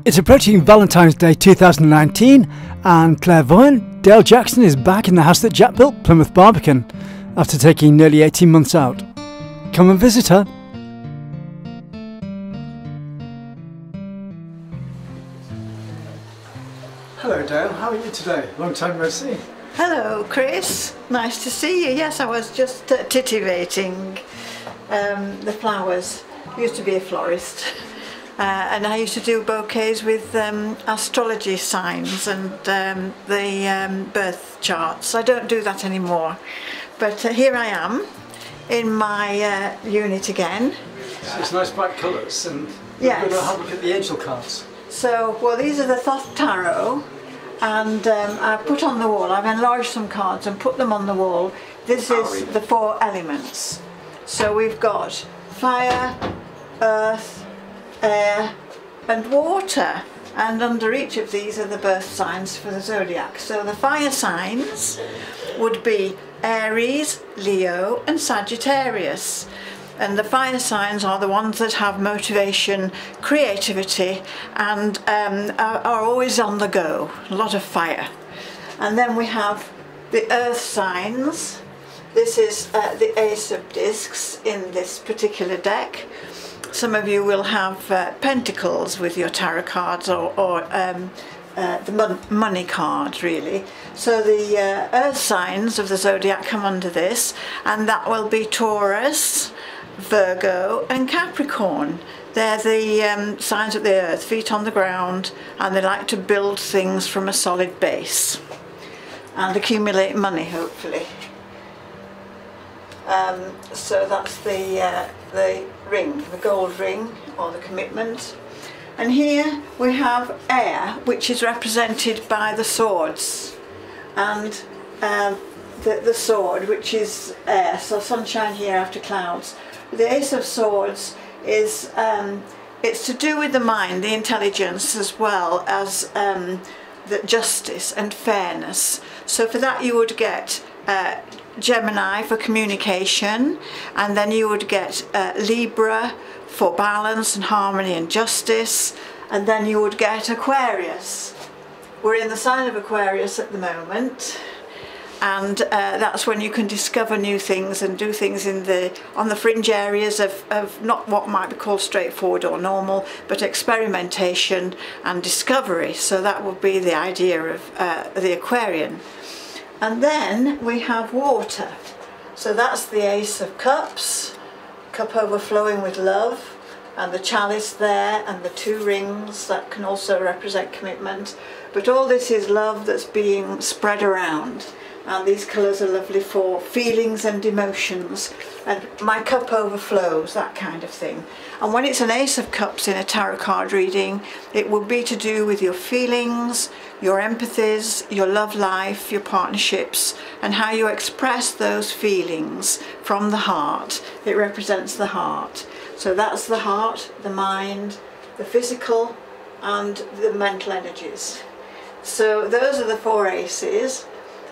It's approaching Valentine's Day 2019 and Clairvoyant Dale Jackson is back in the house that Jack built, Plymouth Barbican, after taking nearly 18 months out. Come and visit her. Hello Dale, how are you today? Long time no see. Hello Chris, nice to see you. Yes, I was just titivating the flowers. I used to be a florist. And I used to do bouquets with astrology signs and the birth charts. I don't do that anymore, but here I am in my unit again. So it's nice bright colours, and yes. We're going to have a look at the angel cards. So, well, these are the Thoth Tarot, and I've put on the wall, I've enlarged some cards and put them on the wall. This is the 4 elements. So we've got fire, earth, air and water, and under each of these are the birth signs for the zodiac. So the fire signs would be Aries, Leo and Sagittarius, and the fire signs are the ones that have motivation, creativity and are always on the go, a lot of fire. And then we have the earth signs. This is the Ace of Discs in this particular deck. Some of you will have pentacles with your tarot cards, or the money card really. So the earth signs of the zodiac come under this, and that will be Taurus, Virgo and Capricorn. They're the signs of the earth, feet on the ground, and they like to build things from a solid base and accumulate money, hopefully. So that's the ring, the gold ring, or the commitment. And here we have air, which is represented by the swords, and the sword, which is air, so sunshine here after clouds. The Ace of Swords is it's to do with the mind, the intelligence, as well as the justice and fairness. So for that you would get Gemini for communication, and then you would get Libra for balance and harmony and justice, and then you would get Aquarius. We're in the sign of Aquarius at the moment, and that's when you can discover new things and do things on the fringe areas of not what might be called straightforward or normal, but experimentation and discovery. So that would be the idea of the Aquarian. And then we have water. So that's the Ace of Cups, cup overflowing with love, and the chalice there, and the 2 rings that can also represent commitment. But all this is love that's being spread around. And these colours are lovely for feelings and emotions, and my cup overflows, that kind of thing. And when it's an Ace of Cups in a tarot card reading, it will be to do with your feelings, your empathies, your love life, your partnerships, and how you express those feelings from the heart. It represents the heart. So that's the heart, the mind, the physical and the mental energies. So those are the 4 aces.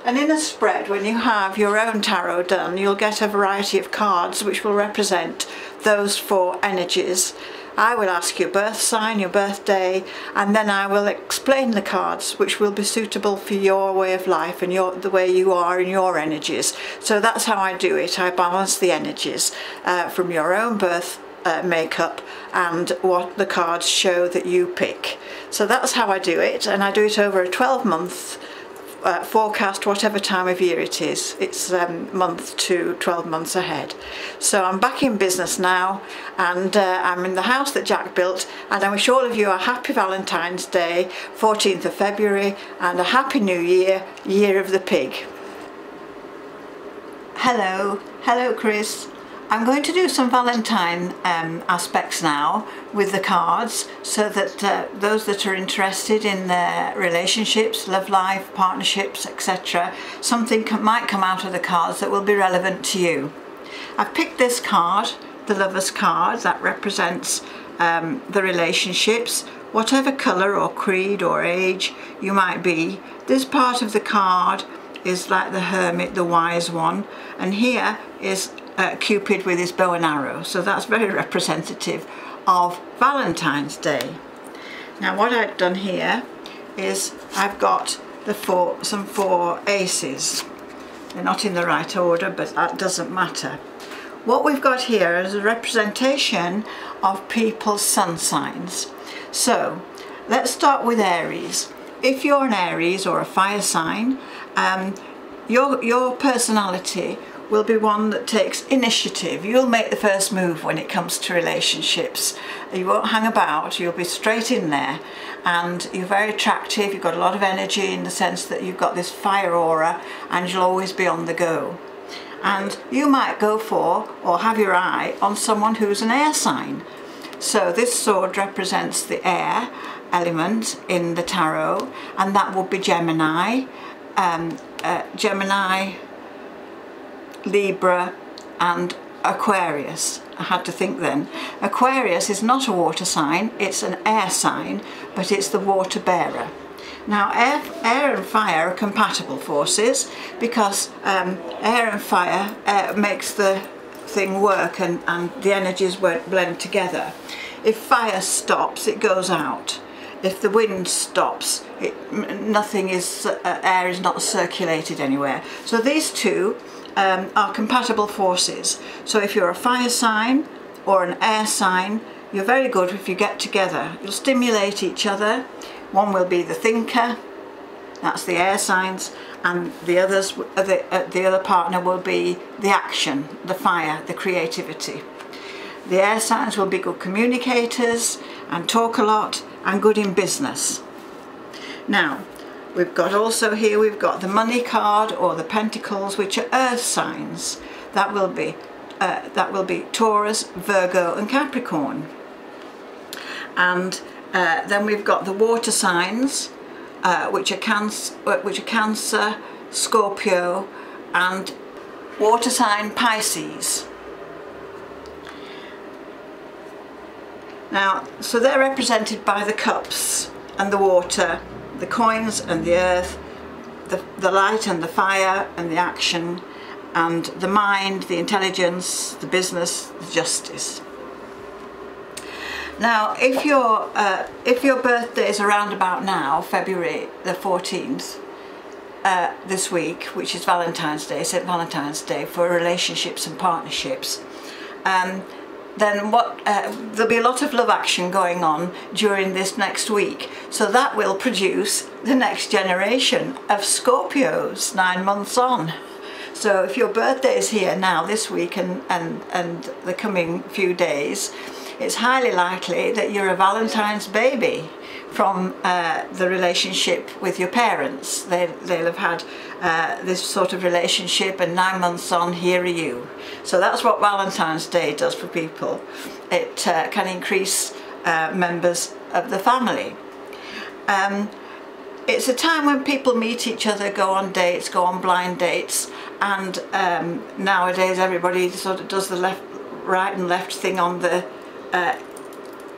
And in a spread, when you have your own tarot done, you'll get a variety of cards which will represent those 4 energies. I will ask your birth sign, your birthday, and then I will explain the cards which will be suitable for your way of life and the way you are in your energies. So that's how I do it. I balance the energies from your own birth makeup and what the cards show that you pick. So that's how I do it, and I do it over a 12-month forecast, whatever time of year it is. It's month to 12 months ahead. So I'm back in business now, and I'm in the house that Jack built, and I wish all of you a happy Valentine's Day, 14th of February, and a happy new year, year of the pig. Hello Chris. I'm going to do some Valentine aspects now with the cards, so that those that are interested in their relationships, love life, partnerships, etc., something might come out of the cards that will be relevant to you. I've picked this card, the Lover's card, that represents the relationships, whatever colour or creed or age you might be. This part of the card is like the Hermit, the wise one, and here is Cupid with his bow and arrow, so that's very representative of Valentine's Day. Now what I've done here is I've got some four aces. They're not in the right order, but that doesn't matter. What we've got here is a representation of people's sun signs. So let's start with Aries. If you're an Aries or a fire sign, your personality will be one that takes initiative. You'll make the first move when it comes to relationships. You won't hang about, you'll be straight in there, and you're very attractive. You've got a lot of energy in the sense that you've got this fire aura, and you'll always be on the go. And you might go for or have your eye on someone who's an air sign. So this sword represents the air element in the tarot, and that would be Gemini, Libra and Aquarius. I had to think then. Aquarius is not a water sign, it's an air sign, but it's the water bearer. Now air and fire are compatible forces because air and fire makes the thing work, and the energies won't blend together. If fire stops, it goes out. If the wind stops, air is not circulated anywhere. So these two are compatible forces. So if you're a fire sign or an air sign, you're very good if you get together. You'll stimulate each other. One will be the thinker, that's the air signs, and the other partner will be the action, the fire, the creativity. The air signs will be good communicators and talk a lot and good in business. Now, we've got the money card or the pentacles, which are earth signs. That will be Taurus, Virgo and Capricorn. And then we've got the water signs, which are Cancer, Scorpio and water sign Pisces. Now, so they're represented by the cups and the water, the coins and the earth, the light and the fire and the action, and the mind, the intelligence, the business, the justice. Now, if your birthday is around about now, February the 14th, this week, which is Valentine's Day, St. Valentine's Day for relationships and partnerships, then there'll be a lot of love action going on during this next week. So that will produce the next generation of Scorpios 9 months on. So if your birthday is here now this week and the coming few days, it's highly likely that you're a Valentine's baby from the relationship with your parents. They'll have had this sort of relationship, and 9 months on, here are you. So that's what Valentine's Day does for people. It can increase members of the family. It's a time when people meet each other, go on dates, go on blind dates, and nowadays everybody sort of does the right and left thing on the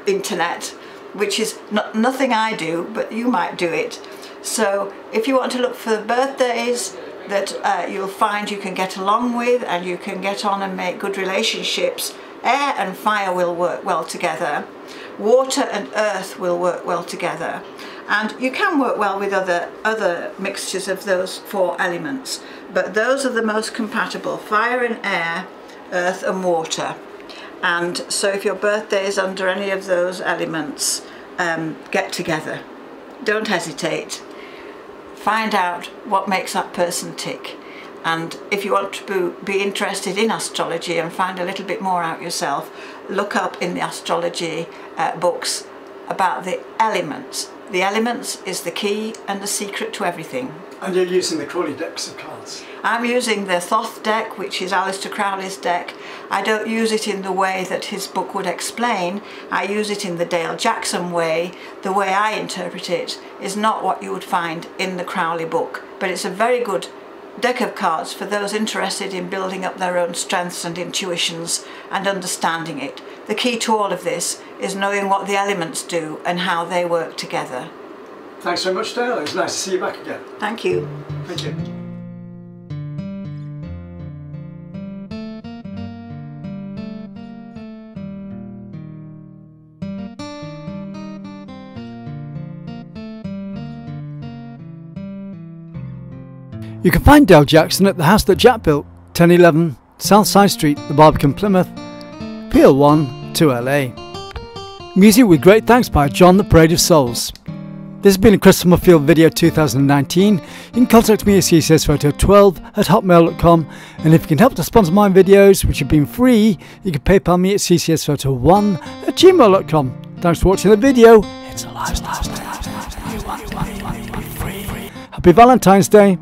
internet, which is nothing I do, but you might do it. So if you want to look for birthdays that you'll find you can get along with and you can get on and make good relationships, air and fire will work well together, water and earth will work well together, and you can work well with other mixtures of those four elements, but those are the most compatible: fire and air, earth and water. And so if your birthday is under any of those elements, get together. Don't hesitate. Find out what makes that person tick. And if you want to be interested in astrology and find a little bit more out yourself, look up in the astrology books about the elements. The elements is the key and the secret to everything. And you're using the Crowley decks of cards? I'm using the Thoth deck, which is Aleister Crowley's deck. I don't use it in the way that his book would explain. I use it in the Dale Jackson way. The way I interpret it is not what you would find in the Crowley book, but it's a very good deck of cards for those interested in building up their own strengths and intuitions and understanding it. The key to all of this is knowing what the elements do and how they work together. Thanks very much, Dale. It was nice to see you back again. Thank you. Thank you. You can find Dale Jackson at the house that Jack built, 1011 South Side Street, the Barbican, Plymouth, PL1 2LA. Music with great thanks by John the Parade of Souls. This has been a Chris Summerfield video 2019. You can contact me at ccsPhoto12@hotmail.com, and if you can help to sponsor my videos, which have been free, you can PayPal me at ccsPhoto1@gmail.com. Thanks for watching the video. It's a lifestyle. You want to be free. Happy Valentine's Day.